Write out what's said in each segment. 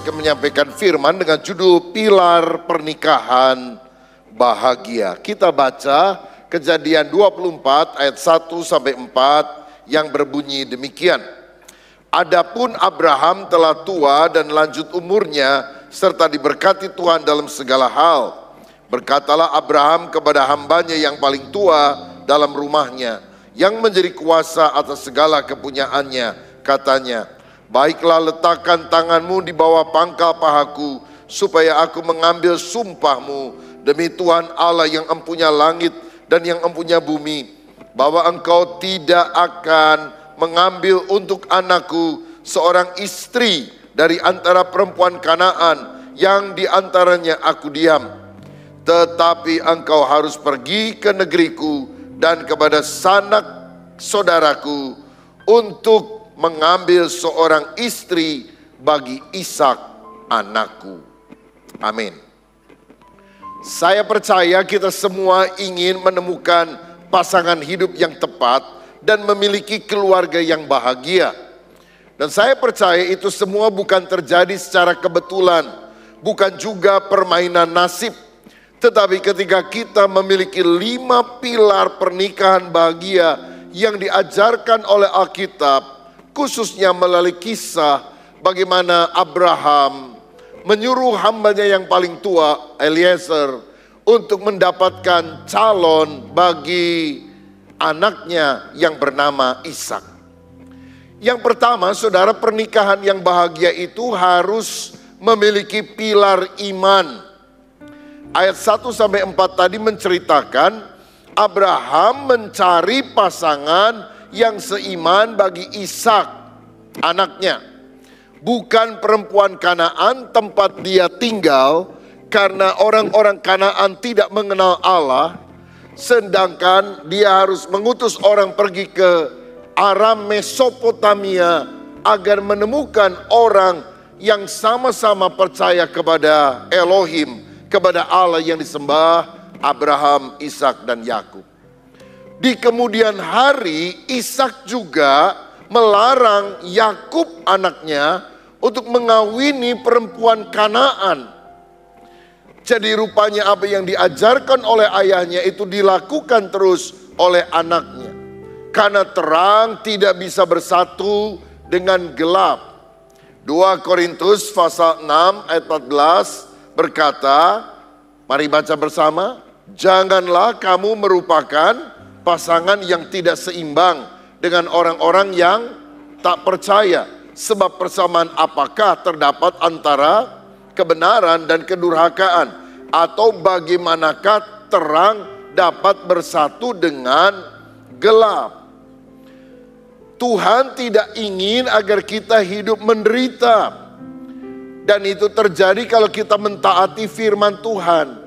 akan menyampaikan firman dengan judul Pilar Pernikahan Bahagia. Kita baca Kejadian 24 ayat 1 sampai 4 yang berbunyi demikian. Adapun Abraham telah tua dan lanjut umurnya serta diberkati Tuhan dalam segala hal. Berkatalah Abraham kepada hambanya yang paling tua dalam rumahnya, yang menjadi kuasa atas segala kepunyaannya, katanya, baiklah letakkan tanganmu di bawah pangkal pahaku, supaya aku mengambil sumpahmu demi Tuhan Allah yang empunya langit dan yang empunya bumi, bahwa engkau tidak akan mengambil untuk anakku seorang istri dari antara perempuan Kanaan yang di antaranya aku diam. Tetapi engkau harus pergi ke negeriku dan kepada sanak saudaraku untuk mengambil seorang istri bagi Ishak anakku. Amin. Saya percaya kita semua ingin menemukan pasangan hidup yang tepat dan memiliki keluarga yang bahagia. Dan saya percaya itu semua bukan terjadi secara kebetulan, bukan juga permainan nasib. Tetapi ketika kita memiliki 5 pilar pernikahan bahagia yang diajarkan oleh Alkitab, khususnya melalui kisah bagaimana Abraham menyuruh hambanya yang paling tua, Eliezer, untuk mendapatkan calon bagi anaknya yang bernama Ishak. Yang pertama, saudara, pernikahan yang bahagia itu harus memiliki pilar iman. Ayat 1 sampai 4 tadi menceritakan Abraham mencari pasangan yang seiman bagi Ishak anaknya. Bukan perempuan Kanaan tempat dia tinggal, karena orang-orang Kanaan tidak mengenal Allah. Sedangkan dia harus mengutus orang pergi ke Aram Mesopotamia agar menemukan orang yang sama-sama percaya kepada Elohim, kepada Allah yang disembah Abraham, Ishak dan Yakub. Di kemudian hari Ishak juga melarang Yakub anaknya untuk mengawini perempuan Kanaan. Jadi rupanya apa yang diajarkan oleh ayahnya itu dilakukan terus oleh anaknya. Karena terang tidak bisa bersatu dengan gelap. 2 Korintus pasal 6 ayat 14 berkata, mari baca bersama, janganlah kamu merupakan pasangan yang tidak seimbang dengan orang-orang yang tak percaya. Sebab persamaan apakah terdapat antara kebenaran dan kedurhakaan? Atau bagaimanakah terang dapat bersatu dengan gelap? Tuhan tidak ingin agar kita hidup menderita. Dan itu terjadi kalau kita mentaati firman Tuhan.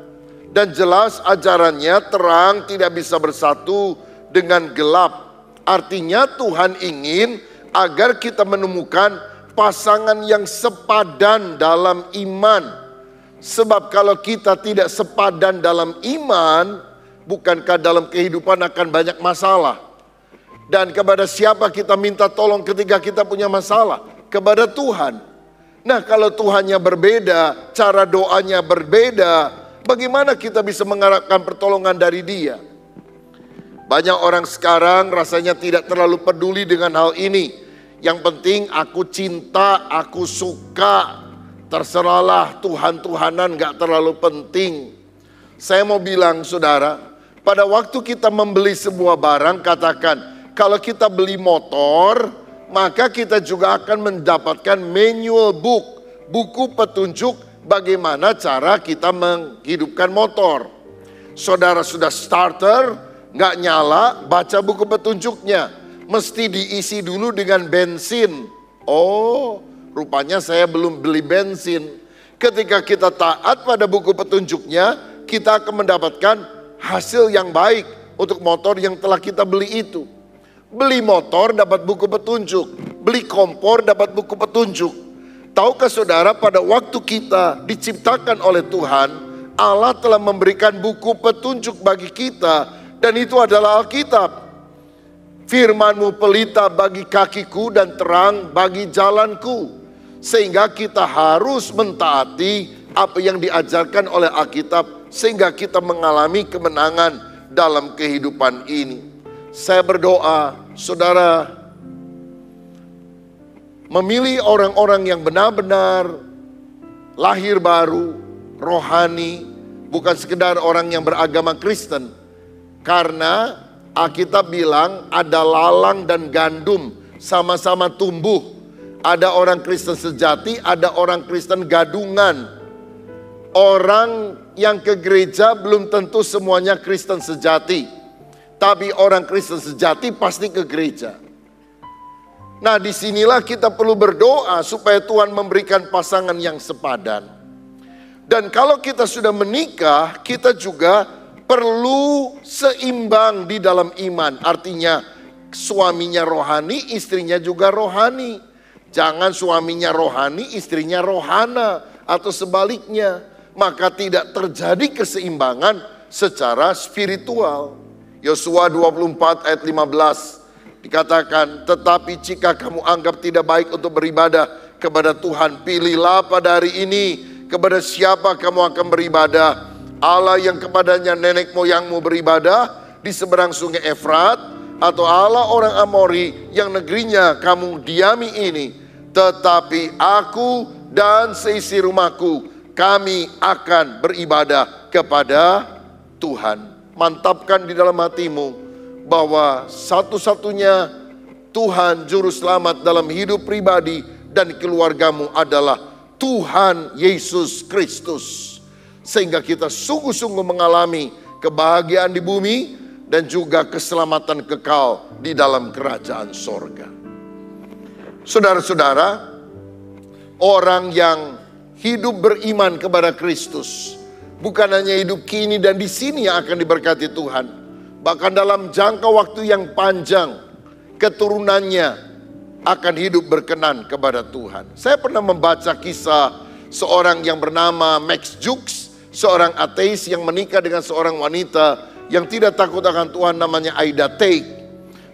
Dan jelas ajarannya terang tidak bisa bersatu dengan gelap. Artinya Tuhan ingin agar kita menemukan pasangan yang sepadan dalam iman. Sebab kalau kita tidak sepadan dalam iman, bukankah dalam kehidupan akan banyak masalah? Dan kepada siapa kita minta tolong ketika kita punya masalah? Kepada Tuhan. Nah, kalau Tuhannya berbeda, cara doanya berbeda, bagaimana kita bisa mengharapkan pertolongan dari Dia? Banyak orang sekarang rasanya tidak terlalu peduli dengan hal ini. Yang penting aku cinta, aku suka, terserahlah, Tuhan-Tuhanan gak terlalu penting. Saya mau bilang saudara, pada waktu kita membeli sebuah barang, katakan kalau kita beli motor, maka kita juga akan mendapatkan manual book, buku petunjuk bagaimana cara kita menghidupkan motor. Saudara sudah starter, gak nyala, baca buku petunjuknya. Mesti diisi dulu dengan bensin. Oh, rupanya saya belum beli bensin. Ketika kita taat pada buku petunjuknya, kita akan mendapatkan hasil yang baik untuk motor yang telah kita beli itu. Beli motor dapat buku petunjuk, beli kompor dapat buku petunjuk. Tahukah saudara, pada waktu kita diciptakan oleh Tuhan, Allah telah memberikan buku petunjuk bagi kita, dan itu adalah Alkitab. Firman-Mu pelita bagi kakiku dan terang bagi jalanku. Sehingga kita harus mentaati apa yang diajarkan oleh Alkitab, sehingga kita mengalami kemenangan dalam kehidupan ini. Saya berdoa, saudara memilih orang-orang yang benar-benar lahir baru, rohani, bukan sekedar orang yang beragama Kristen. Karena Alkitab bilang ada lalang dan gandum sama-sama tumbuh. Ada orang Kristen sejati, ada orang Kristen gadungan. Orang yang ke gereja belum tentu semuanya Kristen sejati. Tapi orang Kristen sejati pasti ke gereja. Nah, disinilah kita perlu berdoa supaya Tuhan memberikan pasangan yang sepadan. Dan kalau kita sudah menikah, kita juga perlu seimbang di dalam iman. Artinya suaminya rohani, istrinya juga rohani. Jangan suaminya rohani, istrinya rohana, atau sebaliknya. Maka tidak terjadi keseimbangan secara spiritual. Yosua 24 ayat 15 dikatakan, tetapi jika kamu anggap tidak baik untuk beribadah kepada Tuhan, pilihlah pada hari ini kepada siapa kamu akan beribadah. Allah yang kepadanya nenek moyangmu beribadah di seberang sungai Efrat, atau Allah orang Amori yang negerinya kamu diami ini. Tetapi aku dan seisi rumahku, kami akan beribadah kepada Tuhan. Mantapkan di dalam hatimu bahwa satu-satunya Tuhan Juru Selamat dalam hidup pribadi dan keluargamu adalah Tuhan Yesus Kristus. Sehingga kita sungguh-sungguh mengalami kebahagiaan di bumi dan juga keselamatan kekal di dalam kerajaan sorga. Saudara-saudara, orang yang hidup beriman kepada Kristus bukan hanya hidup kini dan di sini yang akan diberkati Tuhan. Bahkan dalam jangka waktu yang panjang, keturunannya akan hidup berkenan kepada Tuhan. Saya pernah membaca kisah seorang yang bernama Max Jukes, seorang ateis yang menikah dengan seorang wanita yang tidak takut akan Tuhan namanya Ida Teig.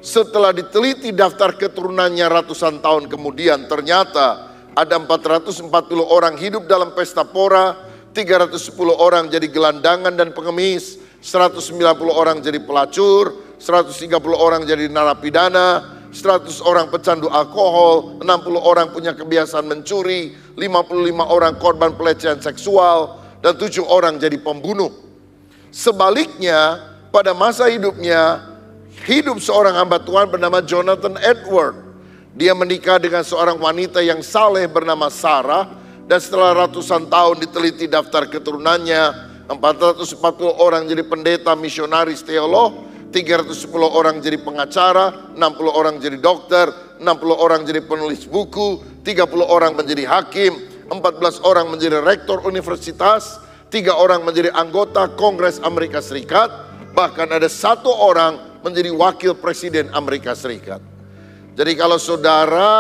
Setelah diteliti daftar keturunannya ratusan tahun kemudian, ternyata ada 440 orang hidup dalam pesta pora, 310 orang jadi gelandangan dan pengemis, 190 orang jadi pelacur, 130 orang jadi narapidana, 100 orang pecandu alkohol, 60 orang punya kebiasaan mencuri, 55 orang korban pelecehan seksual, dan 7 orang jadi pembunuh. Sebaliknya, pada masa hidupnya, hidup seorang hamba Tuhan bernama Jonathan Edward. Dia menikah dengan seorang wanita yang saleh bernama Sarah. Dan setelah ratusan tahun diteliti daftar keturunannya, 440 orang jadi pendeta, misionaris, teolog, 310 orang jadi pengacara, 60 orang jadi dokter, 60 orang jadi penulis buku, 30 orang menjadi hakim, 14 orang menjadi rektor universitas, 3 orang menjadi anggota Kongres Amerika Serikat, bahkan ada 1 orang menjadi wakil presiden Amerika Serikat. Jadi kalau saudara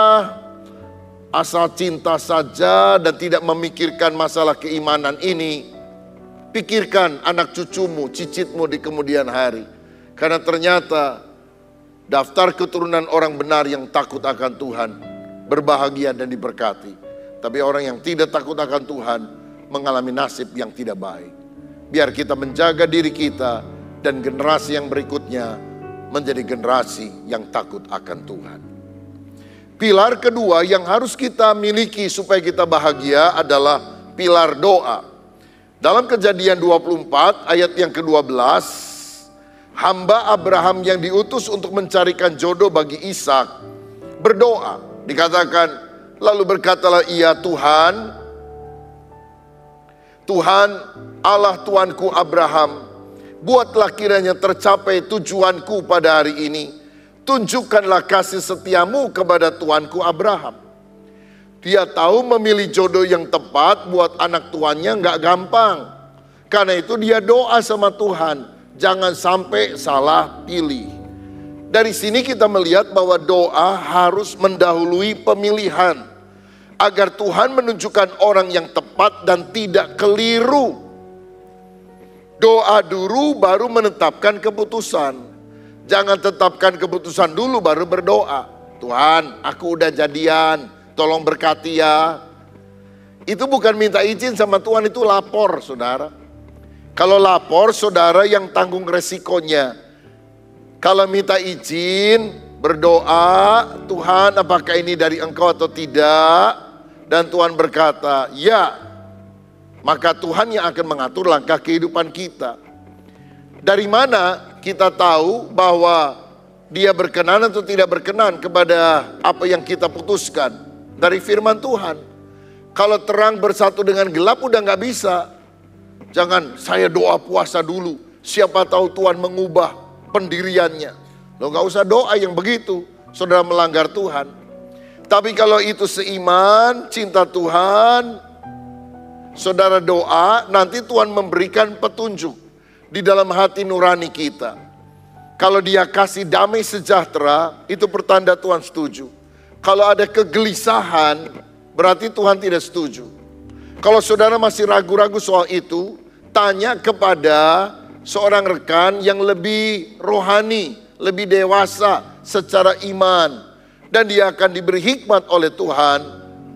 asal cinta saja dan tidak memikirkan masalah keimanan ini, pikirkan anak cucumu, cicitmu di kemudian hari. Karena ternyata daftar keturunan orang benar yang takut akan Tuhan berbahagia dan diberkati. Tapi orang yang tidak takut akan Tuhan mengalami nasib yang tidak baik. Biar kita menjaga diri kita dan generasi yang berikutnya menjadi generasi yang takut akan Tuhan. Pilar kedua yang harus kita miliki supaya kita bahagia adalah pilar doa. Dalam Kejadian 24 ayat yang ke-12, hamba Abraham yang diutus untuk mencarikan jodoh bagi Ishak berdoa. Dikatakan, lalu berkatalah ia, Tuhan Allah Tuanku Abraham, buatlah kiranya tercapai tujuanku pada hari ini. Tunjukkanlah kasih setiamu kepada Tuanku Abraham. Dia tahu memilih jodoh yang tepat buat anak tuannya nggak gampang. Karena itu dia doa sama Tuhan, jangan sampai salah pilih. Dari sini kita melihat bahwa doa harus mendahului pemilihan. Agar Tuhan menunjukkan orang yang tepat dan tidak keliru. Doa dulu baru menetapkan keputusan. Jangan tetapkan keputusan dulu baru berdoa. Tuhan, aku udah jadian tolong berkati ya. Itu bukan minta izin sama Tuhan, itu lapor saudara. Kalau lapor saudara yang tanggung resikonya. Kalau minta izin, berdoa, Tuhan apakah ini dari Engkau atau tidak? Dan Tuhan berkata, ya. Maka Tuhan yang akan mengatur langkah kehidupan kita. Dari mana kita tahu bahwa Dia berkenan atau tidak berkenan kepada apa yang kita putuskan? Dari firman Tuhan. Kalau terang bersatu dengan gelap udah gak bisa. Jangan saya doa puasa dulu. Siapa tahu Tuhan mengubah pendiriannya. Lo gak usah doa yang begitu. Saudara melanggar Tuhan. Tapi kalau itu seiman, cinta Tuhan, saudara doa, nanti Tuhan memberikan petunjuk di dalam hati nurani kita. Kalau Dia kasih damai sejahtera, itu pertanda Tuhan setuju. Kalau ada kegelisahan, berarti Tuhan tidak setuju. Kalau saudara masih ragu-ragu soal itu, tanya kepada seorang rekan yang lebih rohani, lebih dewasa secara iman. Dan dia akan diberi hikmat oleh Tuhan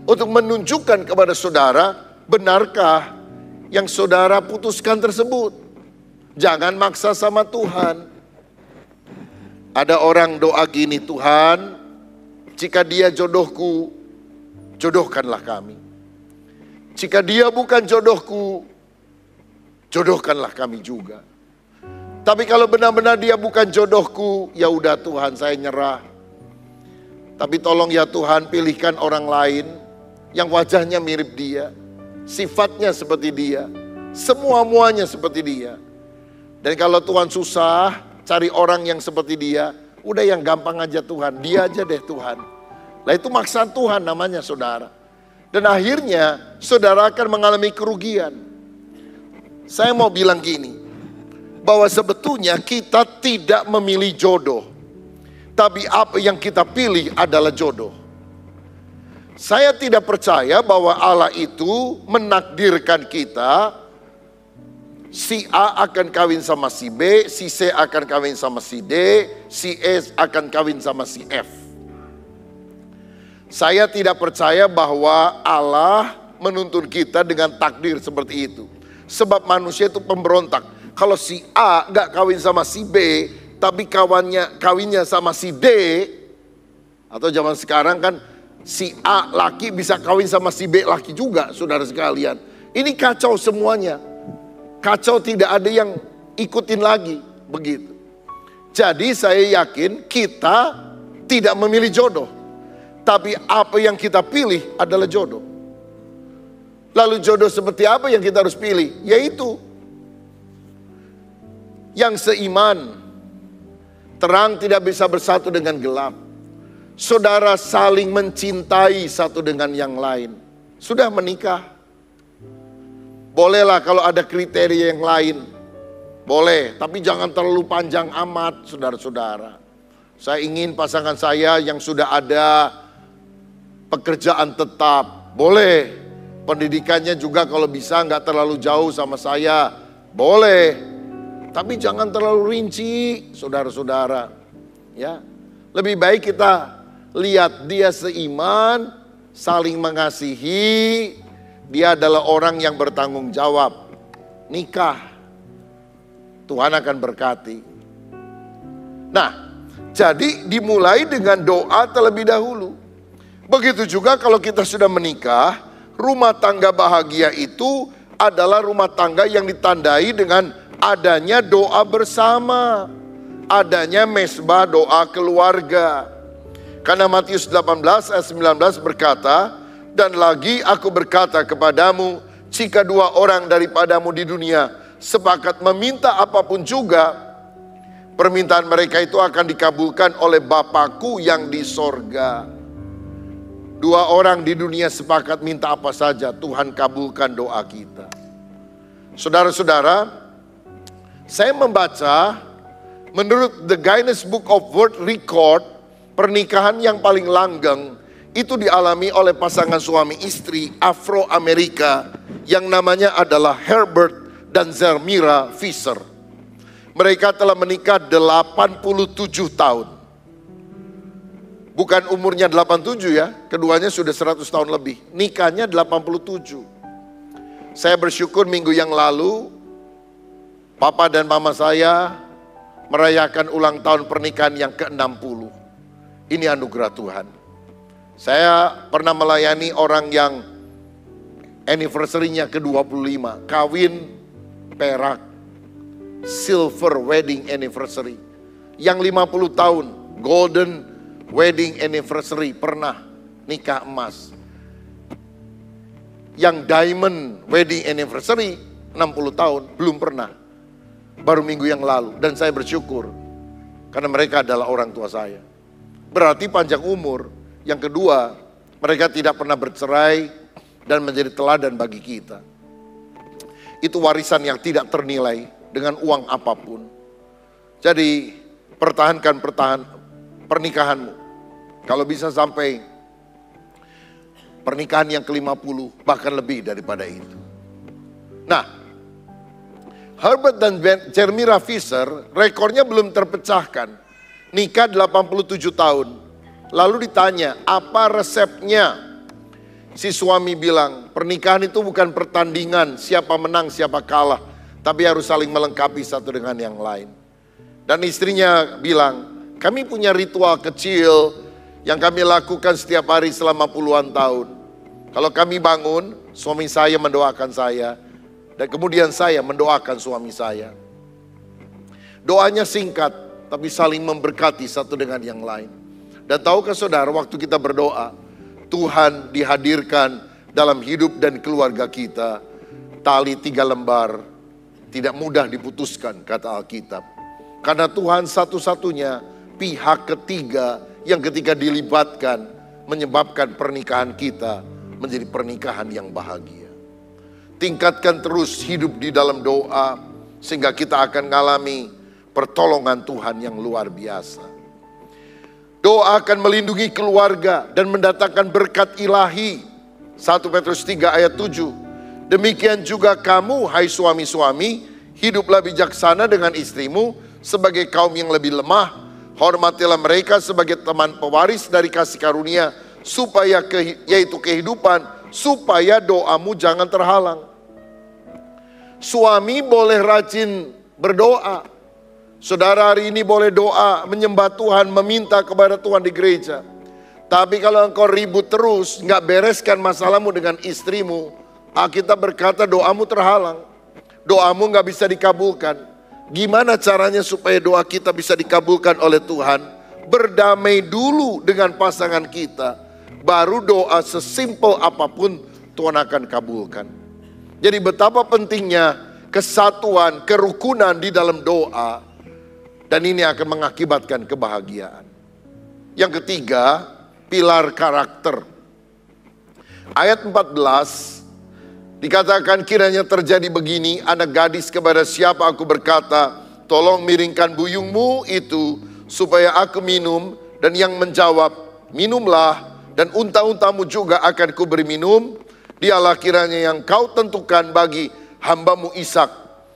untuk menunjukkan kepada saudara, benarkah yang saudara putuskan tersebut. Jangan maksa sama Tuhan. Ada orang doa gini, Tuhan, jika dia jodohku, jodohkanlah kami. Jika dia bukan jodohku, jodohkanlah kami juga. Tapi kalau benar-benar dia bukan jodohku, ya udah Tuhan, saya nyerah. Tapi tolong ya Tuhan, pilihkan orang lain yang wajahnya mirip dia, sifatnya seperti dia, semua-muanya seperti dia. Dan kalau Tuhan susah cari orang yang seperti dia, udah yang gampang aja Tuhan, dia aja deh Tuhan. Lah itu maksaan Tuhan namanya saudara. Dan akhirnya saudara akan mengalami kerugian. Saya mau bilang gini, bahwa sebetulnya kita tidak memilih jodoh. Tapi apa yang kita pilih adalah jodoh. Saya tidak percaya bahwa Allah itu menakdirkan kita, si A akan kawin sama si B, si C akan kawin sama si D, si E akan kawin sama si F. Saya tidak percaya bahwa Allah menuntun kita dengan takdir seperti itu. Sebab manusia itu pemberontak. Kalau si A gak kawin sama si B, tapi kawinnya sama si D, atau zaman sekarang kan si A laki bisa kawin sama si B laki juga, saudara sekalian. Ini kacau semuanya. Kacau, tidak ada yang ikutin lagi, begitu. Jadi saya yakin kita tidak memilih jodoh. Tapi apa yang kita pilih adalah jodoh. Lalu jodoh seperti apa yang kita harus pilih? Yaitu yang seiman. Terang tidak bisa bersatu dengan gelap. Saudara saling mencintai satu dengan yang lain. Sudah menikah. Bolehlah kalau ada kriteria yang lain. Boleh, tapi jangan terlalu panjang amat saudara-saudara. Saya ingin pasangan saya yang sudah ada pekerjaan tetap. Boleh, pendidikannya juga kalau bisa nggak terlalu jauh sama saya. Boleh. Tapi jangan terlalu rinci, saudara-saudara. Ya, lebih baik kita lihat dia seiman, saling mengasihi, dia adalah orang yang bertanggung jawab. Nikah, Tuhan akan berkati. Nah, jadi dimulai dengan doa terlebih dahulu. Begitu juga kalau kita sudah menikah, rumah tangga bahagia itu adalah rumah tangga yang ditandai dengan adanya doa bersama, adanya mesbah doa keluarga. Karena Matius 18 ayat 19 berkata, dan lagi aku berkata kepadamu, jika dua orang daripadamu di dunia sepakat meminta apapun juga, permintaan mereka itu akan dikabulkan oleh Bapakku yang di sorga. Dua orang di dunia sepakat minta apa saja, Tuhan kabulkan doa kita. Saudara-saudara, saya membaca menurut The Guinness Book of World Record, pernikahan yang paling langgeng itu dialami oleh pasangan suami istri Afro-Amerika yang namanya adalah Herbert dan Zermira Fisher. Mereka telah menikah 87 tahun. Bukan umurnya 87 ya, keduanya sudah 100 tahun lebih. Nikahnya 87. Saya bersyukur minggu yang lalu, Papa dan Mama saya merayakan ulang tahun pernikahan yang ke-60. Ini anugerah Tuhan. Saya pernah melayani orang yang anniversary-nya ke-25, kawin perak, silver wedding anniversary. Yang 50 tahun, golden wedding anniversary, pernah nikah emas. Yang diamond wedding anniversary 60 tahun belum pernah. Baru minggu yang lalu, dan saya bersyukur karena mereka adalah orang tua saya. Berarti panjang umur. Yang kedua, mereka tidak pernah bercerai dan menjadi teladan bagi kita. Itu warisan yang tidak ternilai dengan uang apapun. Jadi pertahankan pernikahanmu. Kalau bisa sampai pernikahan yang ke-50, bahkan lebih daripada itu. Nah, Herbert dan Jeremy Fisher, rekornya belum terpecahkan. Nikah 87 tahun. Lalu ditanya, apa resepnya? Si suami bilang, pernikahan itu bukan pertandingan, siapa menang, siapa kalah. Tapi harus saling melengkapi satu dengan yang lain. Dan istrinya bilang, kami punya ritual kecil yang kami lakukan setiap hari selama puluhan tahun. Kalau kami bangun, suami saya mendoakan saya. Dan kemudian saya mendoakan suami saya. Doanya singkat, tapi saling memberkati satu dengan yang lain. Dan tahukah saudara, waktu kita berdoa, Tuhan dihadirkan dalam hidup dan keluarga kita. Tali 3 lembar tidak mudah diputuskan, kata Alkitab. Karena Tuhan satu-satunya pihak ketiga yang ketika dilibatkan menyebabkan pernikahan kita menjadi pernikahan yang bahagia. Tingkatkan terus hidup di dalam doa sehingga kita akan mengalami pertolongan Tuhan yang luar biasa. Doa akan melindungi keluarga dan mendatangkan berkat ilahi. 1 Petrus 3 ayat 7. Demikian juga kamu, hai suami-suami, hiduplah bijaksana dengan istrimu sebagai kaum yang lebih lemah. Hormatilah mereka sebagai teman pewaris dari kasih karunia, supaya yaitu kehidupan, supaya doamu jangan terhalang. Suami boleh rajin berdoa. Saudara hari ini boleh doa, menyembah Tuhan, meminta kepada Tuhan di gereja. Tapi kalau engkau ribut terus, nggak bereskan masalahmu dengan istrimu, Alkitab berkata doamu terhalang. Doamu nggak bisa dikabulkan. Gimana caranya supaya doa kita bisa dikabulkan oleh Tuhan? Berdamai dulu dengan pasangan kita. Baru doa sesimpel apapun Tuhan akan kabulkan. Jadi betapa pentingnya kesatuan, kerukunan di dalam doa. Dan ini akan mengakibatkan kebahagiaan. Yang ketiga, pilar karakter. Ayat 14, dikatakan kiranya terjadi begini, anak gadis kepada siapa aku berkata, tolong miringkan buyungmu itu supaya aku minum. Dan yang menjawab, minumlah, dan unta-untamu juga akan kuberi minum. Dialah kiranya yang kau tentukan bagi hambamu Ishak.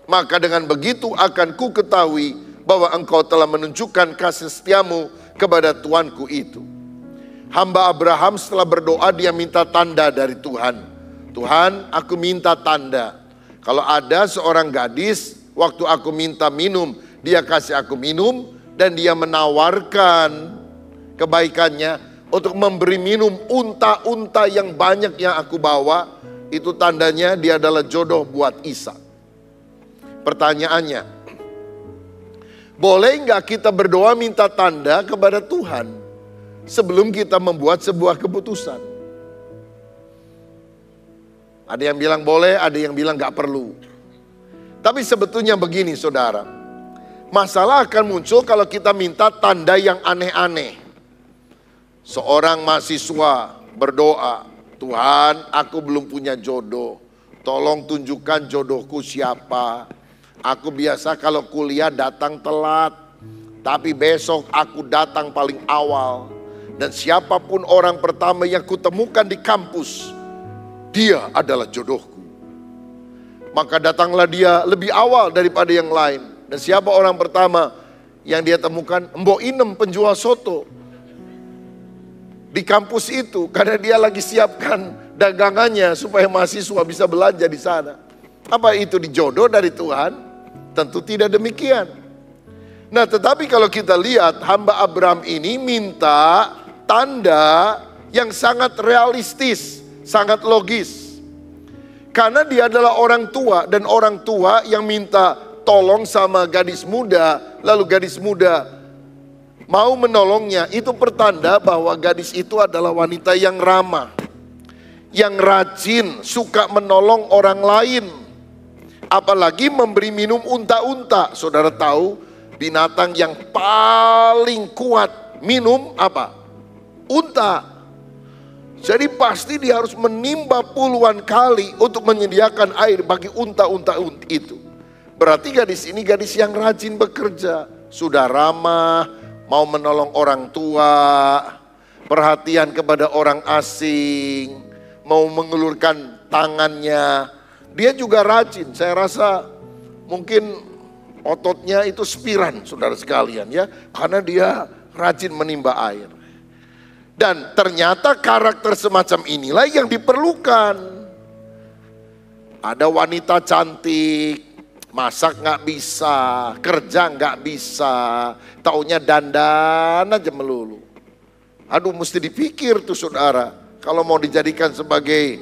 Maka dengan begitu akan ku ketahui bahwa engkau telah menunjukkan kasih setiamu kepada tuanku itu. Hamba Abraham setelah berdoa dia minta tanda dari Tuhan. Tuhan, aku minta tanda. Kalau ada seorang gadis, waktu aku minta minum, dia kasih aku minum, dan dia menawarkan kebaikannya untuk memberi minum unta-unta yang banyak yang aku bawa, itu tandanya dia adalah jodoh buat Ishak. Pertanyaannya, boleh nggak kita berdoa minta tanda kepada Tuhan sebelum kita membuat sebuah keputusan? Ada yang bilang boleh, ada yang bilang nggak perlu. Tapi sebetulnya begini saudara, masalah akan muncul kalau kita minta tanda yang aneh-aneh. Seorang mahasiswa berdoa, Tuhan aku belum punya jodoh, tolong tunjukkan jodohku siapa. Aku biasa kalau kuliah datang telat, tapi besok aku datang paling awal. Dan siapapun orang pertama yang kutemukan di kampus, dia adalah jodohku. Maka datanglah dia lebih awal daripada yang lain. Dan siapa orang pertama yang dia temukan? Mbok Inem penjual soto. di kampus itu karena dia lagi siapkan dagangannya supaya mahasiswa bisa belanja di sana. Apa itu dijodoh dari Tuhan? Tentu tidak demikian. Nah, tetapi kalau kita lihat hamba Abraham ini minta tanda yang sangat realistis, sangat logis. Karena dia adalah orang tua, dan orang tua yang minta tolong sama gadis muda, lalu gadis muda mau menolongnya, itu pertanda bahwa gadis itu adalah wanita yang ramah, yang rajin, suka menolong orang lain. Apalagi memberi minum unta-unta. Saudara tahu binatang yang paling kuat minum apa? Unta. Jadi pasti dia harus menimba puluhan kali untuk menyediakan air bagi unta-unta itu. Berarti gadis ini gadis yang rajin bekerja, sudah ramah, mau menolong orang tua, perhatian kepada orang asing, mau mengulurkan tangannya. Dia juga rajin, saya rasa mungkin ototnya itu spiran, saudara sekalian ya, karena dia rajin menimba air. Dan ternyata karakter semacam inilah yang diperlukan. Ada wanita cantik, masak nggak bisa, kerja nggak bisa, taunya dandan aja melulu. Aduh, mesti dipikir tuh saudara, kalau mau dijadikan sebagai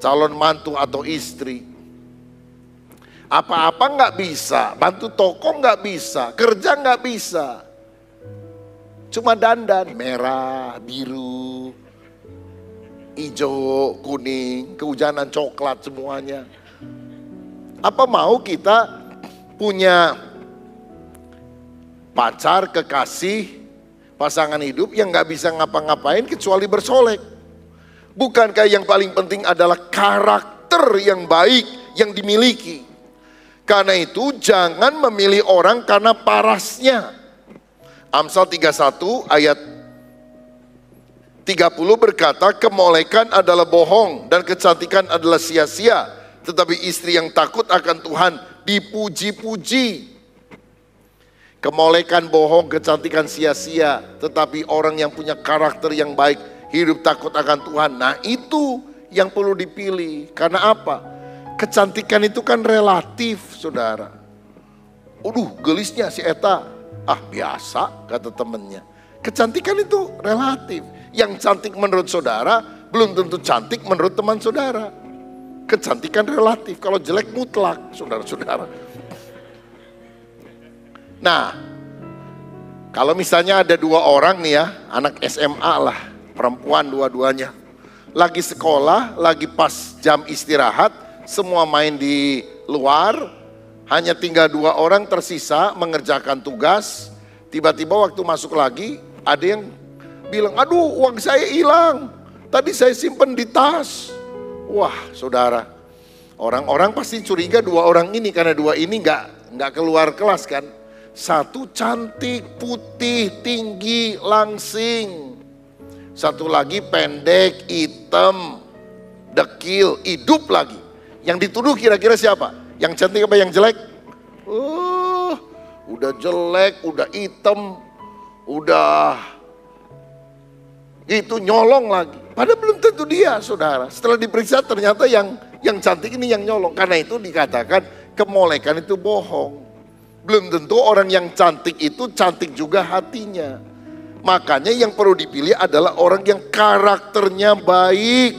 calon mantu atau istri. Apa-apa nggak bisa, bantu toko nggak bisa, kerja nggak bisa. Cuma dandan, merah, biru, hijau, kuning, kehujanan coklat semuanya. Apa mau kita punya pacar, kekasih, pasangan hidup yang gak bisa ngapa-ngapain kecuali bersolek? Bukankah yang paling penting adalah karakter yang baik yang dimiliki? Karena itu jangan memilih orang karena parasnya. Amsal 31 ayat 30 berkata, kemolekan adalah bohong dan kecantikan adalah sia-sia. Tetapi istri yang takut akan Tuhan dipuji-puji. Kemolekan bohong, kecantikan sia-sia. Tetapi orang yang punya karakter yang baik, hidup takut akan Tuhan. Nah itu yang perlu dipilih. Karena apa? Kecantikan itu kan relatif, saudara. Gelisnya si Eta. Ah biasa, kata temennya. Kecantikan itu relatif. Yang cantik menurut saudara belum tentu cantik menurut teman saudara. Kecantikan relatif, kalau jelek mutlak, saudara-saudara. Nah, kalau misalnya ada dua orang nih ya, anak SMA lah, perempuan dua-duanya. Lagi sekolah, lagi pas jam istirahat, semua main di luar. Hanya tinggal dua orang tersisa mengerjakan tugas. Tiba-tiba waktu masuk lagi, ada yang bilang, aduh uang saya hilang. Tadi saya simpen di tas. Wah saudara, orang-orang pasti curiga dua orang ini. Karena dua ini nggak keluar kelas kan. Satu cantik, putih, tinggi, langsing. Satu lagi pendek, hitam, dekil, hidup lagi. Yang dituduh kira-kira siapa? Yang cantik apa yang jelek? Udah jelek, udah hitam, udah itu nyolong lagi. Padahal belum tentu dia, saudara. Setelah diperiksa ternyata yang cantik ini yang nyolong. Karena itu dikatakan kemolekan itu bohong. Belum tentu orang yang cantik itu cantik juga hatinya. Makanya yang perlu dipilih adalah orang yang karakternya baik.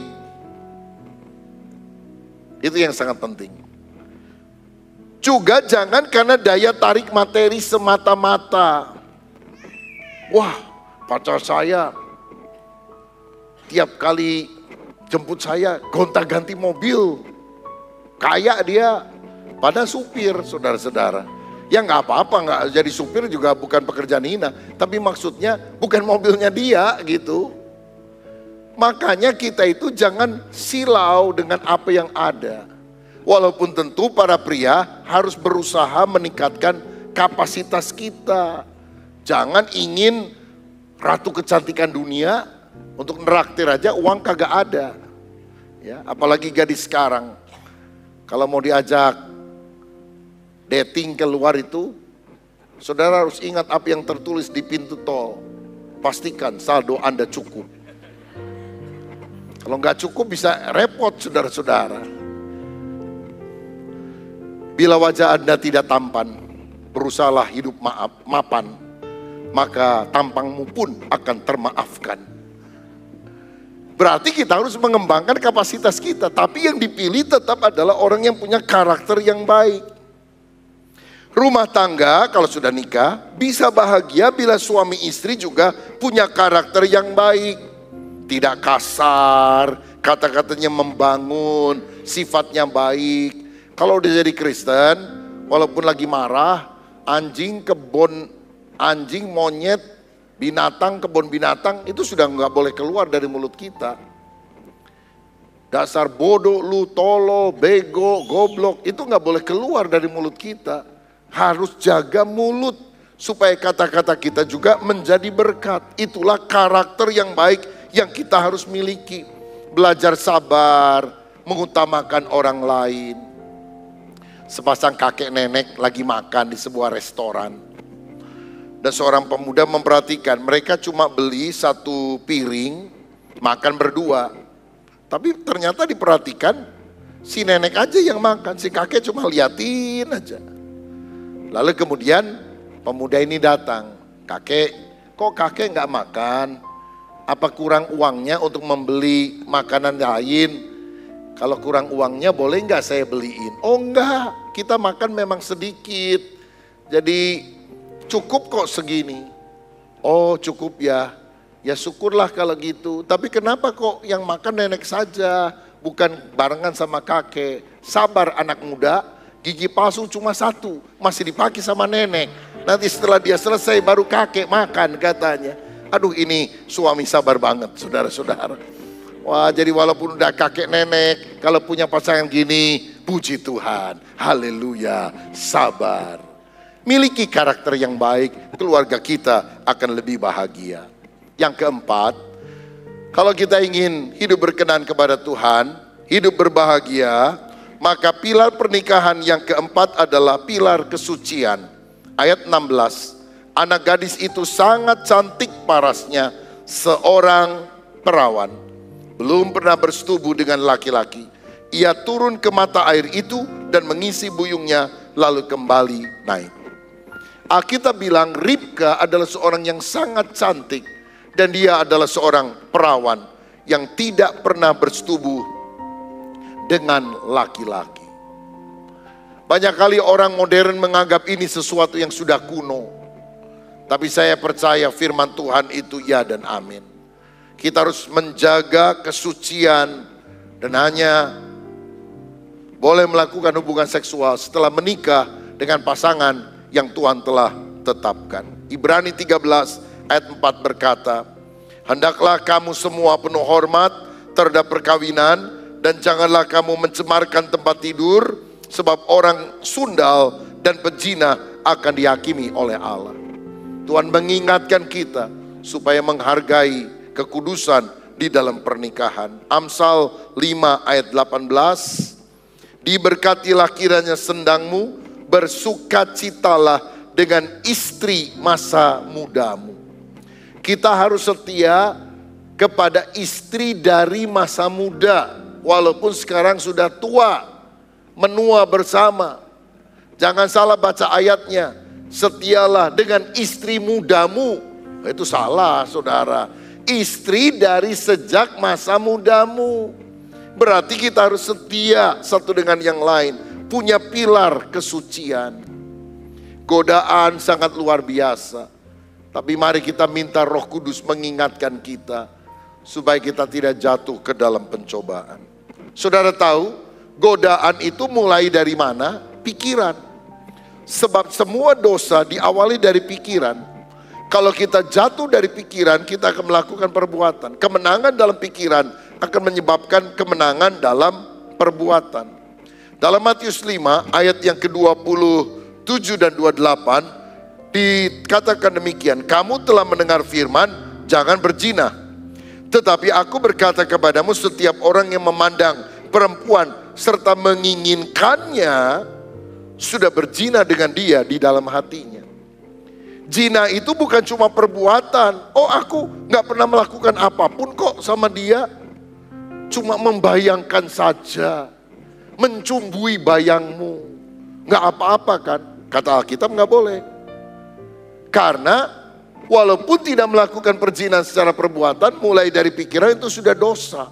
Itu yang sangat penting. Juga jangan karena daya tarik materi semata-mata. Wah, pacar saya tiap kali jemput saya gonta-ganti mobil. Kaya dia, pada supir, saudara-saudara. Ya nggak apa-apa, nggak jadi supir juga bukan pekerjaan hina. Tapi maksudnya bukan mobilnya dia gitu. Makanya kita itu jangan silau dengan apa yang ada. Walaupun tentu para pria harus berusaha meningkatkan kapasitas kita. Jangan ingin ratu kecantikan dunia, untuk neraktir aja uang kagak ada. Ya, apalagi gadis sekarang. Kalau mau diajak dating keluar itu, saudara harus ingat apa yang tertulis di pintu tol. pastikan saldo Anda cukup. Kalau nggak cukup bisa repot saudara-saudara. Bila wajah Anda tidak tampan, berusahalah hidup mapan, maka tampangmu pun akan termaafkan. Berarti kita harus mengembangkan kapasitas kita, tapi yang dipilih tetap adalah orang yang punya karakter yang baik. Rumah tangga kalau sudah nikah bisa bahagia bila suami istri juga punya karakter yang baik. Tidak kasar, kata-katanya membangun, sifatnya baik. Kalau udah jadi Kristen, walaupun lagi marah, anjing, monyet, binatang, kebun binatang, itu sudah nggak boleh keluar dari mulut kita. Dasar bodoh lu, tolo, bego, goblok, itu nggak boleh keluar dari mulut kita. Harus jaga mulut supaya kata-kata kita juga menjadi berkat. Itulah karakter yang baik yang kita harus miliki. Belajar sabar, mengutamakan orang lain. Sepasang kakek nenek lagi makan di sebuah restoran. Dan seorang pemuda memperhatikan, mereka cuma beli satu piring, makan berdua. Tapi ternyata diperhatikan, si nenek aja yang makan, si kakek cuma liatin aja. Lalu kemudian pemuda ini datang, kakek, kok kakek nggak makan? Apa kurang uangnya untuk membeli makanan lain? Kalau kurang uangnya boleh nggak saya beliin? Oh enggak, kita makan memang sedikit. Jadi cukup kok segini. Oh cukup ya. Ya syukurlah kalau gitu. Tapi kenapa kok yang makan nenek saja, bukan barengan sama kakek? Sabar anak muda, gigi palsu cuma satu, masih dipakai sama nenek. Nanti setelah dia selesai baru kakek makan katanya. Aduh ini suami sabar banget saudara-saudara. Wah jadi walaupun udah kakek nenek, kalau punya pasangan gini, puji Tuhan, haleluya, sabar. Miliki karakter yang baik, keluarga kita akan lebih bahagia. Yang keempat, kalau kita ingin hidup berkenan kepada Tuhan, hidup berbahagia, maka pilar pernikahan yang keempat adalah pilar kesucian. Ayat 16, anak gadis itu sangat cantik parasnya, seorang perawan. Belum pernah bersetubuh dengan laki-laki. Ia turun ke mata air itu dan mengisi buyungnya lalu kembali naik. Alkitab bilang Ribka adalah seorang yang sangat cantik dan dia adalah seorang perawan yang tidak pernah bersetubuh dengan laki-laki. Banyak kali orang modern menganggap ini sesuatu yang sudah kuno. Tapi saya percaya firman Tuhan itu ya dan amin. Kita harus menjaga kesucian dan hanya boleh melakukan hubungan seksual setelah menikah dengan pasangan yang Tuhan telah tetapkan. Ibrani 13 ayat 4 berkata, hendaklah kamu semua penuh hormat terhadap perkawinan dan janganlah kamu mencemarkan tempat tidur sebab orang sundal dan pezina akan dihakimi oleh Allah. Tuhan mengingatkan kita supaya menghargai kekudusan di dalam pernikahan. Amsal 5 ayat 18, diberkatilah kiranya sendangmu, bersukacitalah dengan istri masa mudamu. Kita harus setia kepada istri dari masa muda, walaupun sekarang sudah tua, menua bersama. Jangan salah baca ayatnya, setialah dengan istri mudamu. Itu salah saudara. Istri dari sejak masa mudamu. Berarti kita harus setia satu dengan yang lain. Punya pilar kesucian. Godaan sangat luar biasa. Tapi mari kita minta Roh Kudus mengingatkan kita. Supaya kita tidak jatuh ke dalam pencobaan. Saudara tahu, godaan itu mulai dari mana? Pikiran. Sebab semua dosa diawali dari pikiran. Kalau kita jatuh dari pikiran, kita akan melakukan perbuatan. Kemenangan dalam pikiran akan menyebabkan kemenangan dalam perbuatan. Dalam Matius 5 ayat yang ke-27 dan 28 dikatakan demikian, kamu telah mendengar firman, jangan berzina. Tetapi aku berkata kepadamu, setiap orang yang memandang perempuan serta menginginkannya sudah berzina dengan dia di dalam hatinya. Zina itu bukan cuma perbuatan. Oh, aku nggak pernah melakukan apapun kok sama dia. Cuma membayangkan saja. Mencumbui bayangmu. Nggak apa-apa kan? Kata Alkitab nggak boleh. Karena walaupun tidak melakukan perzinahan secara perbuatan, mulai dari pikiran itu sudah dosa.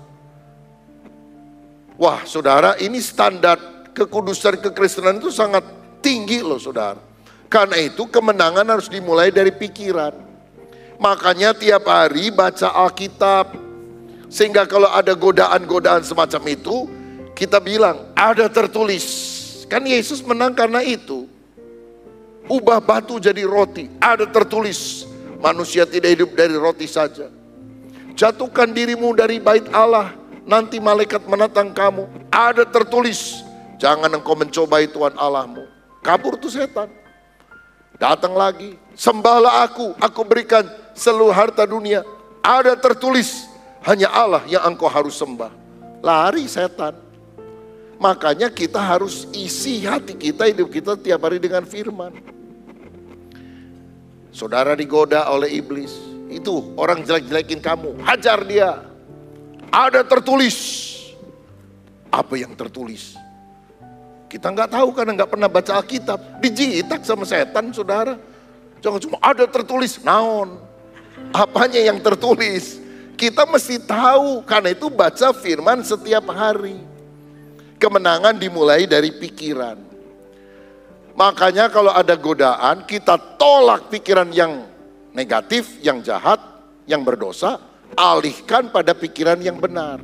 Wah saudara, ini standar kekudusan kekristenan itu sangat tinggi loh saudara. Karena itu kemenangan harus dimulai dari pikiran. Makanya tiap hari baca Alkitab. Sehingga kalau ada godaan-godaan semacam itu, kita bilang ada tertulis. Kan Yesus menang karena itu. Ubah batu jadi roti, ada tertulis. Manusia tidak hidup dari roti saja. Jatuhkan dirimu dari bait Allah, nanti malaikat menantang kamu. Ada tertulis, jangan engkau mencobai Tuhan Allahmu. Kabur tuh setan. Datang lagi, sembahlah aku berikan seluruh harta dunia. Ada tertulis, hanya Allah yang engkau harus sembah. Lari setan. Makanya kita harus isi hati kita, hidup kita tiap hari dengan firman. Saudara digoda oleh iblis, itu orang jelek-jelekin kamu, hajar dia. Ada tertulis. Apa yang tertulis? Kita nggak tahu karena nggak pernah baca Alkitab. Dijitak sama setan saudara. Jangan cuma ada tertulis, naon. Apanya yang tertulis? Kita mesti tahu, karena itu baca firman setiap hari. Kemenangan dimulai dari pikiran. Makanya kalau ada godaan, kita tolak pikiran yang negatif, yang jahat, yang berdosa, alihkan pada pikiran yang benar.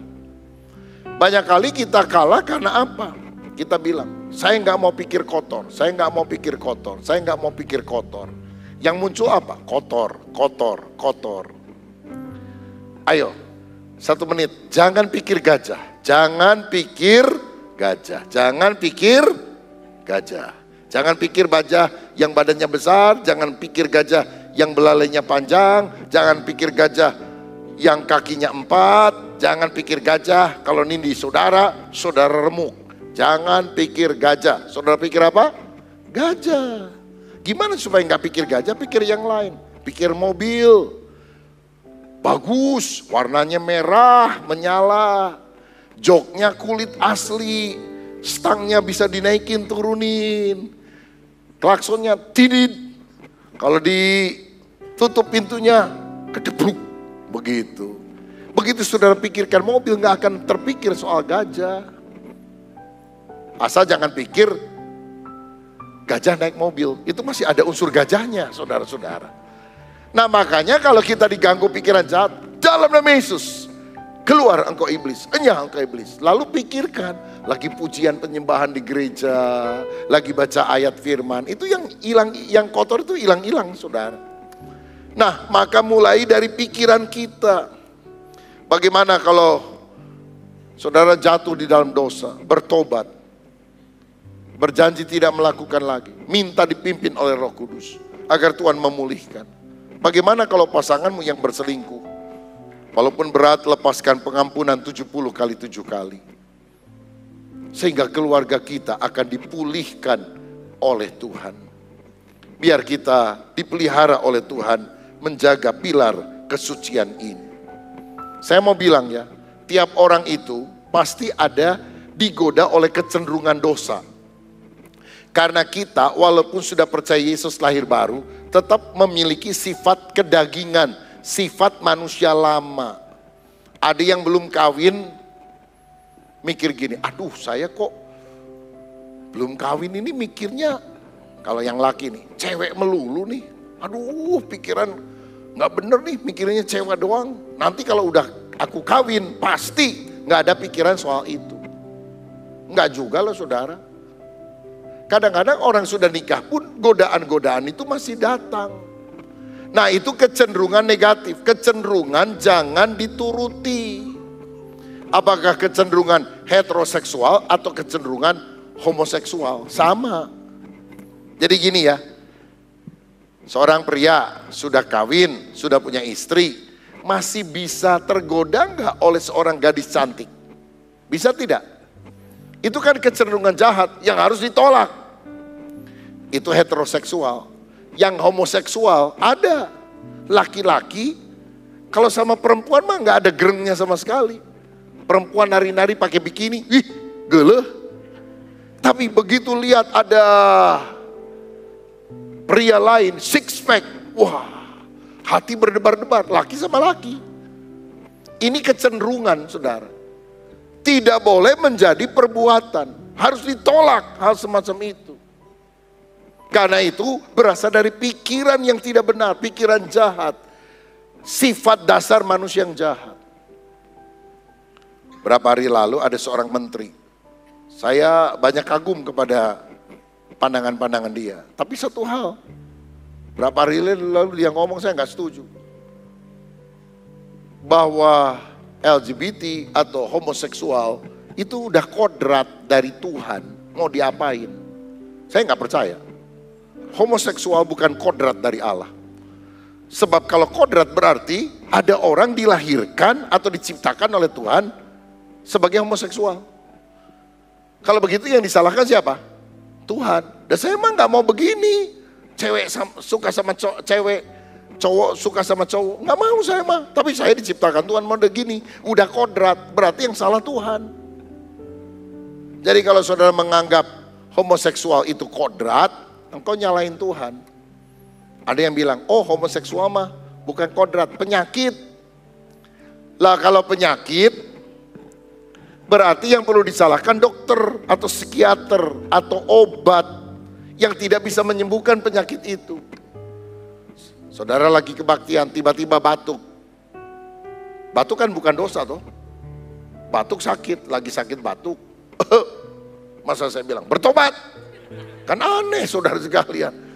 Banyak kali kita kalah karena apa? Kita bilang, saya nggak mau pikir kotor, saya nggak mau pikir kotor, saya nggak mau pikir kotor. Yang muncul apa? Kotor, kotor, kotor. Ayo, 1 menit, jangan pikir gajah, jangan pikir gajah, jangan pikir gajah. Jangan pikir gajah yang badannya besar, jangan pikir gajah yang belalainya panjang, jangan pikir gajah yang kakinya 4, jangan pikir gajah kalau nindi saudara, saudara remuk. Jangan pikir gajah, saudara pikir apa? Gajah. Gimana supaya nggak pikir gajah, pikir yang lain. Pikir mobil, bagus, warnanya merah, menyala, joknya kulit asli, stangnya bisa dinaikin turunin. Klaksonnya tidit, kalau ditutup pintunya kedebruk, begitu. Begitu saudara pikirkan mobil, gak akan terpikir soal gajah. Asal jangan pikir gajah naik mobil, itu masih ada unsur gajahnya saudara-saudara. Nah makanya kalau kita diganggu pikiran jahat, dalam nama Yesus, keluar engkau iblis, enyah engkau iblis. Lalu pikirkan, lagi pujian penyembahan di gereja, lagi baca ayat firman, itu yang hilang, yang kotor itu hilang-hilang saudara. Nah maka mulai dari pikiran kita. Bagaimana kalau saudara jatuh di dalam dosa, bertobat, berjanji tidak melakukan lagi, minta dipimpin oleh Roh Kudus agar Tuhan memulihkan. Bagaimana kalau pasanganmu yang berselingkuh, walaupun berat, lepaskan pengampunan 70 kali 7 kali. Sehingga keluarga kita akan dipulihkan oleh Tuhan. Biar kita dipelihara oleh Tuhan, menjaga pilar kesucian ini. Saya mau bilang ya, tiap orang itu pasti ada digoda oleh kecenderungan dosa. Karena kita walaupun sudah percaya Yesus lahir baru, tetap memiliki sifat kedagingan, sifat manusia lama. Ada yang belum kawin, mikir gini, aduh saya kok belum kawin ini mikirnya, kalau yang laki nih, cewek melulu nih. Aduh pikiran gak bener nih, mikirnya cewek doang. Nanti kalau udah aku kawin, pasti gak ada pikiran soal itu. Enggak juga loh saudara. Kadang-kadang orang sudah nikah pun godaan-godaan itu masih datang. Nah itu kecenderungan negatif, kecenderungan jangan dituruti. Apakah kecenderungan heteroseksual atau kecenderungan homoseksual? Sama. Jadi gini ya, seorang pria sudah kawin, sudah punya istri, masih bisa tergoda nggak oleh seorang gadis cantik? Bisa tidak? Itu kan kecenderungan jahat yang harus ditolak. Itu heteroseksual. yang homoseksual, ada. Laki-laki kalau sama perempuan mah nggak ada gerengnya sama sekali. Perempuan nari-nari pakai bikini, wih, geleh. Tapi begitu lihat ada pria lain, six pack, wah, hati berdebar-debar, laki sama laki. Ini kecenderungan, saudara. Tidak boleh menjadi perbuatan, harus ditolak hal semacam itu. Karena itu berasal dari pikiran yang tidak benar, pikiran jahat. Sifat dasar manusia yang jahat. Berapa hari lalu ada seorang menteri. Saya banyak kagum kepada pandangan-pandangan dia. Tapi satu hal, berapa hari lalu dia ngomong saya nggak setuju. Bahwa LGBT atau homoseksual itu udah kodrat dari Tuhan. Mau diapain? Saya nggak percaya. Homoseksual bukan kodrat dari Allah. Sebab kalau kodrat berarti ada orang dilahirkan atau diciptakan oleh Tuhan sebagai homoseksual. Kalau begitu yang disalahkan siapa? Tuhan. Dan saya emang gak mau begini. Cewek suka sama cewek, cowok suka sama cowok. Gak mau saya mah. Tapi saya diciptakan Tuhan mau begini. Udah kodrat, berarti yang salah Tuhan. Jadi kalau saudara menganggap homoseksual itu kodrat, engkau nyalain Tuhan. Ada yang bilang, oh homoseksual mah bukan kodrat, penyakit. Lah kalau penyakit, berarti yang perlu disalahkan dokter atau psikiater atau obat yang tidak bisa menyembuhkan penyakit itu. Saudara lagi kebaktian, tiba-tiba batuk. Batuk kan bukan dosa toh. Batuk sakit, lagi sakit batuk. Masa saya bilang, bertobat. Kan aneh saudara sekalian.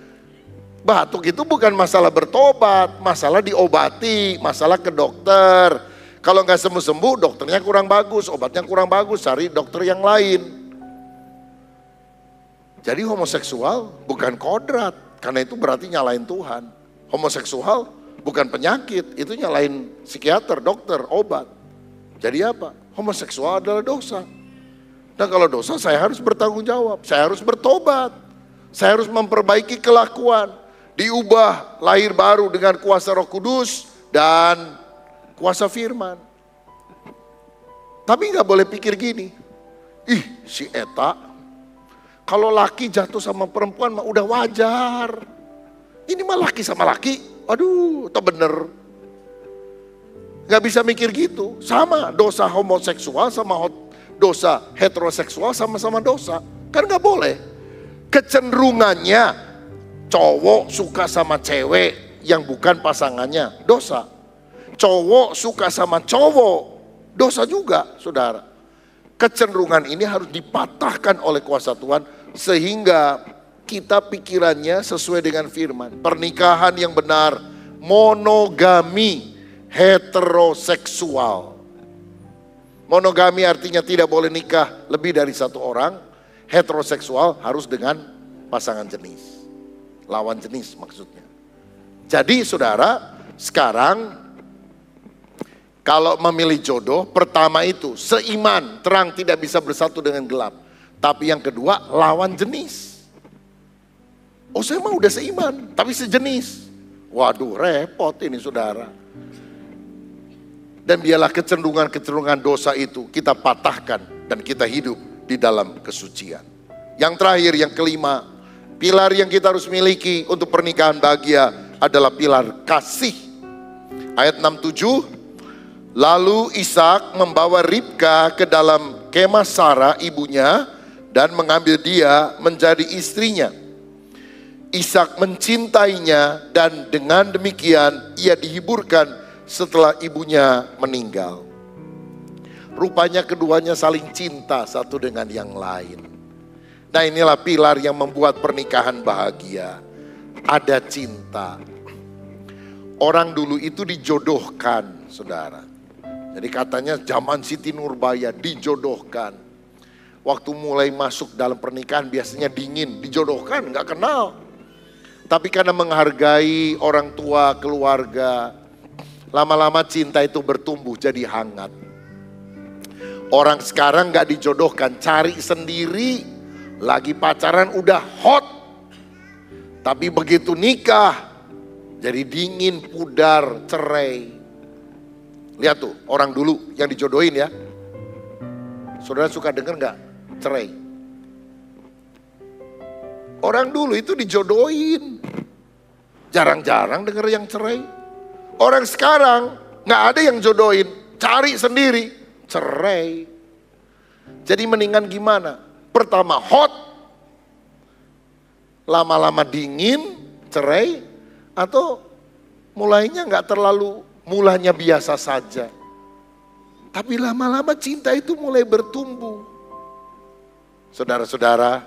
Batuk itu bukan masalah bertobat, masalah diobati, masalah ke dokter. Kalau nggak sembuh-sembuh, dokternya kurang bagus, obatnya kurang bagus, cari dokter yang lain. Jadi homoseksual bukan kodrat, karena itu berarti nyalain Tuhan. Homoseksual bukan penyakit, itu nyalain psikiater, dokter, obat. Jadi apa? Homoseksual adalah dosa. Nah kalau dosa saya harus bertanggung jawab, saya harus bertobat, saya harus memperbaiki kelakuan. Diubah lahir baru dengan kuasa Roh Kudus dan kuasa firman. Tapi nggak boleh pikir gini, ih si Eta, kalau laki jatuh sama perempuan mah udah wajar. Ini mah laki sama laki, aduh, itu bener. Nggak bisa mikir gitu, sama dosa homoseksual sama dosa heteroseksual sama-sama dosa. Kan nggak boleh, kecenderungannya cowok suka sama cewek yang bukan pasangannya, dosa. Cowok suka sama cowok, dosa juga, saudara. Kecenderungan ini harus dipatahkan oleh kuasa Tuhan sehingga kita pikirannya sesuai dengan firman. Pernikahan yang benar, monogami, heteroseksual. Monogami artinya tidak boleh nikah lebih dari satu orang. Heteroseksual harus dengan pasangan jenis. Lawan jenis maksudnya. Jadi saudara, sekarang kalau memilih jodoh, pertama itu seiman, terang tidak bisa bersatu dengan gelap. Tapi yang kedua, lawan jenis. Oh saya mah udah seiman, tapi sejenis. Waduh repot ini saudara. Dan biarlah kecenderungan-kecenderungan dosa itu kita patahkan dan kita hidup di dalam kesucian. Yang terakhir, yang kelima, pilar yang kita harus miliki untuk pernikahan bahagia adalah pilar kasih. Ayat 67, lalu Ishak membawa Ribka ke dalam kemah Sarah ibunya dan mengambil dia menjadi istrinya. Ishak mencintainya dan dengan demikian ia dihiburkan setelah ibunya meninggal. Rupanya keduanya saling cinta satu dengan yang lain. Nah inilah pilar yang membuat pernikahan bahagia. Ada cinta. Orang dulu itu dijodohkan, saudara. Jadi katanya zaman Siti Nurbaya dijodohkan. Waktu mulai masuk dalam pernikahan biasanya dingin, dijodohkan, gak kenal. Tapi karena menghargai orang tua, keluarga, lama-lama cinta itu bertumbuh jadi hangat. Orang sekarang gak dijodohkan, cari sendiri. Lagi pacaran udah hot. Tapi begitu nikah, jadi dingin, pudar, cerai. Lihat tuh, orang dulu yang dijodohin ya. Saudara suka dengar nggak? Cerai. Orang dulu itu dijodohin. Jarang-jarang dengar yang cerai. Orang sekarang nggak ada yang jodohin, cari sendiri, cerai. Jadi mendingan gimana? Pertama hot, lama-lama dingin, cerai, atau mulainya nggak terlalu, mulanya biasa saja. Tapi lama-lama cinta itu mulai bertumbuh. Saudara-saudara,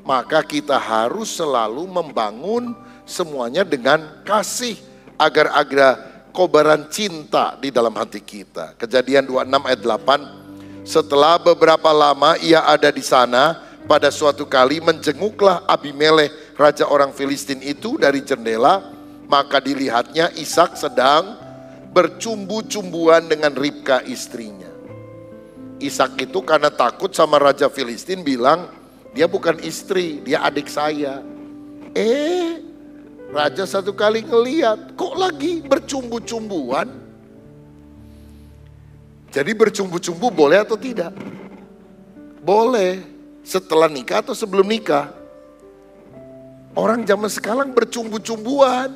maka kita harus selalu membangun semuanya dengan kasih agar ada kobaran cinta di dalam hati kita. Kejadian 26 ayat 8. Setelah beberapa lama ia ada di sana, pada suatu kali menjenguklah Abimelekh raja orang Filistin itu dari jendela, maka dilihatnya Ishak sedang bercumbu-cumbuan dengan Ribka istrinya. Ishak itu karena takut sama raja Filistin bilang, dia bukan istri, dia adik saya. Raja satu kali ngeliat, kok lagi bercumbu-cumbuan? Jadi bercumbu-cumbu boleh atau tidak? Boleh. Setelah nikah atau sebelum nikah? Orang zaman sekarang bercumbu-cumbuan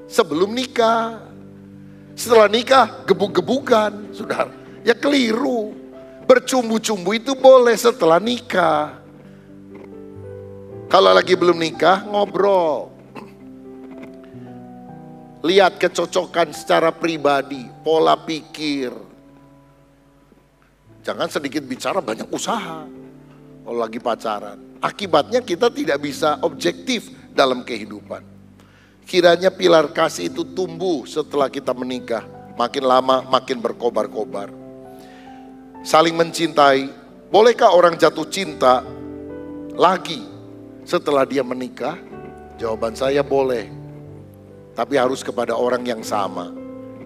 sebelum nikah. Setelah nikah gebuk-gebukan, saudara. Ya keliru. Bercumbu-cumbu itu boleh setelah nikah. Kalau lagi belum nikah, ngobrol. Lihat kecocokan secara pribadi, pola pikir. Jangan sedikit bicara banyak usaha kalau lagi pacaran. Akibatnya kita tidak bisa objektif dalam kehidupan. Kiranya pilar kasih itu tumbuh setelah kita menikah. Makin lama makin berkobar-kobar. Saling mencintai. Bolehkah orang jatuh cinta lagi setelah dia menikah? Jawaban saya boleh. Tapi harus kepada orang yang sama,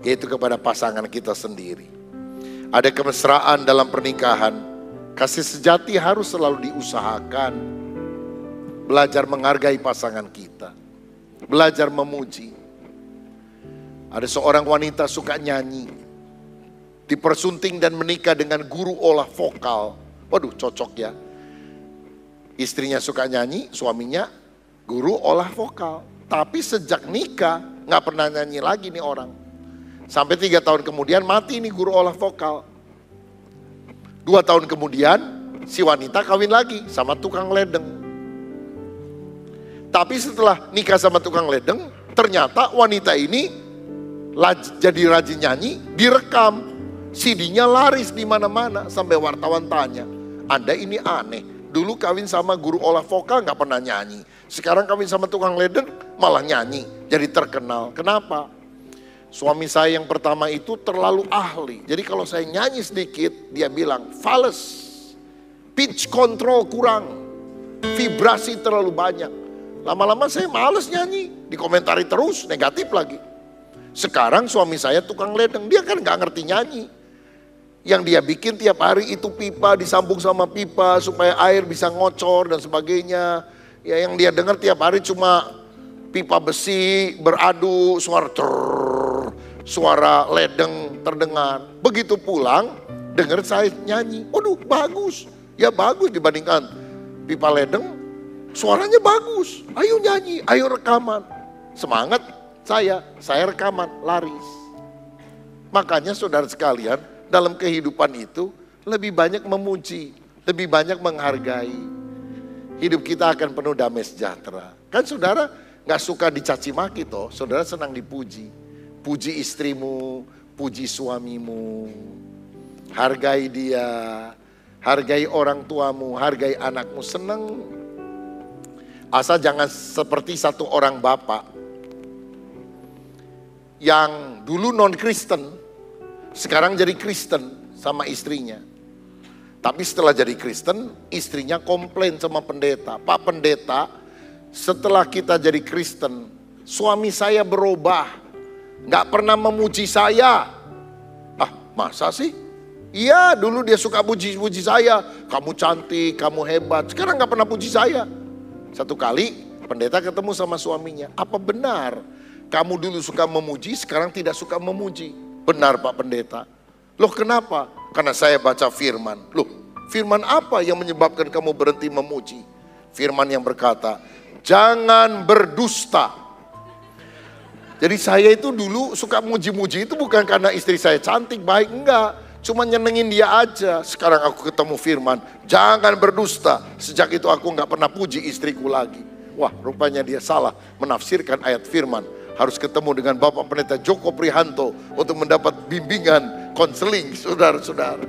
yaitu kepada pasangan kita sendiri. Ada kemesraan dalam pernikahan, kasih sejati harus selalu diusahakan. Belajar menghargai pasangan kita, belajar memuji. Ada seorang wanita suka nyanyi, dipersunting dan menikah dengan guru olah vokal. Waduh, cocok ya. Istrinya suka nyanyi, suaminya guru olah vokal. Tapi sejak nikah gak pernah nyanyi lagi nih orang. Sampai 3 tahun kemudian mati nih guru olah vokal. 2 tahun kemudian si wanita kawin lagi sama tukang ledeng. Tapi setelah nikah sama tukang ledeng, ternyata wanita ini jadi rajin nyanyi, direkam. CD-nya laris di mana-mana sampai wartawan tanya, Anda ini aneh. Dulu kawin sama guru olah vokal gak pernah nyanyi. Sekarang kawin sama tukang ledeng malah nyanyi. Jadi terkenal. Kenapa? Suami saya yang pertama itu terlalu ahli. Jadi kalau saya nyanyi sedikit, dia bilang fals. Pitch control kurang. Vibrasi terlalu banyak. Lama-lama saya males nyanyi. Dikomentari terus, negatif lagi. Sekarang suami saya tukang ledeng. Dia kan gak ngerti nyanyi. Yang dia bikin tiap hari itu pipa disambung sama pipa supaya air bisa ngocor dan sebagainya. Ya yang dia dengar tiap hari cuma pipa besi beradu suara ledeng terdengar. Begitu pulang dengar saya nyanyi. Waduh bagus. Ya bagus dibandingkan pipa ledeng. Suaranya bagus. Ayo nyanyi, ayo rekaman. Semangat saya rekaman laris. Makanya saudara sekalian, dalam kehidupan itu lebih banyak memuji, lebih banyak menghargai. Hidup kita akan penuh damai sejahtera. Kan saudara gak suka dicaci maki toh, saudara senang dipuji. Puji istrimu, puji suamimu. Hargai dia, hargai orang tuamu, hargai anakmu, senang. Asal jangan seperti satu orang bapak yang dulu non-Kristen, sekarang jadi Kristen sama istrinya. Tapi setelah jadi Kristen, istrinya komplain sama pendeta. Pak pendeta, setelah kita jadi Kristen, suami saya berubah. Gak pernah memuji saya. Ah, masa sih? Iya, dulu dia suka puji-puji saya. Kamu cantik, kamu hebat. Sekarang gak pernah puji saya. Satu kali pendeta ketemu sama suaminya. Apa benar kamu dulu suka memuji, sekarang tidak suka memuji? Benar Pak Pendeta. Loh kenapa? Karena saya baca firman. Loh firman apa yang menyebabkan kamu berhenti memuji? Firman yang berkata, jangan berdusta. Jadi saya itu dulu suka muji-muji itu bukan karena istri saya cantik, baik, enggak. Cuma nyenengin dia aja. Sekarang aku ketemu firman, jangan berdusta. Sejak itu aku enggak pernah puji istriku lagi. Wah, rupanya dia salah menafsirkan ayat firman. Harus ketemu dengan Bapak Pendeta Joko Prihanto untuk mendapat bimbingan, konseling, saudara-saudara.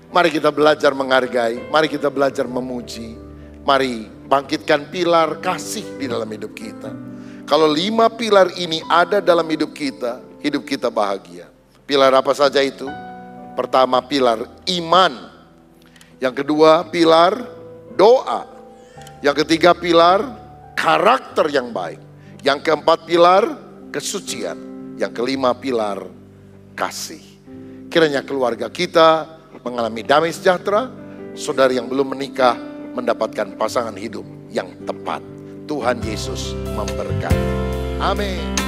Mari kita belajar menghargai, mari kita belajar memuji. Mari bangkitkan pilar kasih di dalam hidup kita. Kalau 5 pilar ini ada dalam hidup kita bahagia. Pilar apa saja itu? Pertama, pilar iman. Yang kedua, pilar doa. Yang ketiga, pilar karakter yang baik. Yang keempat, pilar kesucian. Yang kelima, pilar kasih. Kiranya keluarga kita mengalami damai sejahtera. Saudara yang belum menikah mendapatkan pasangan hidup yang tepat. Tuhan Yesus memberkati. Amin.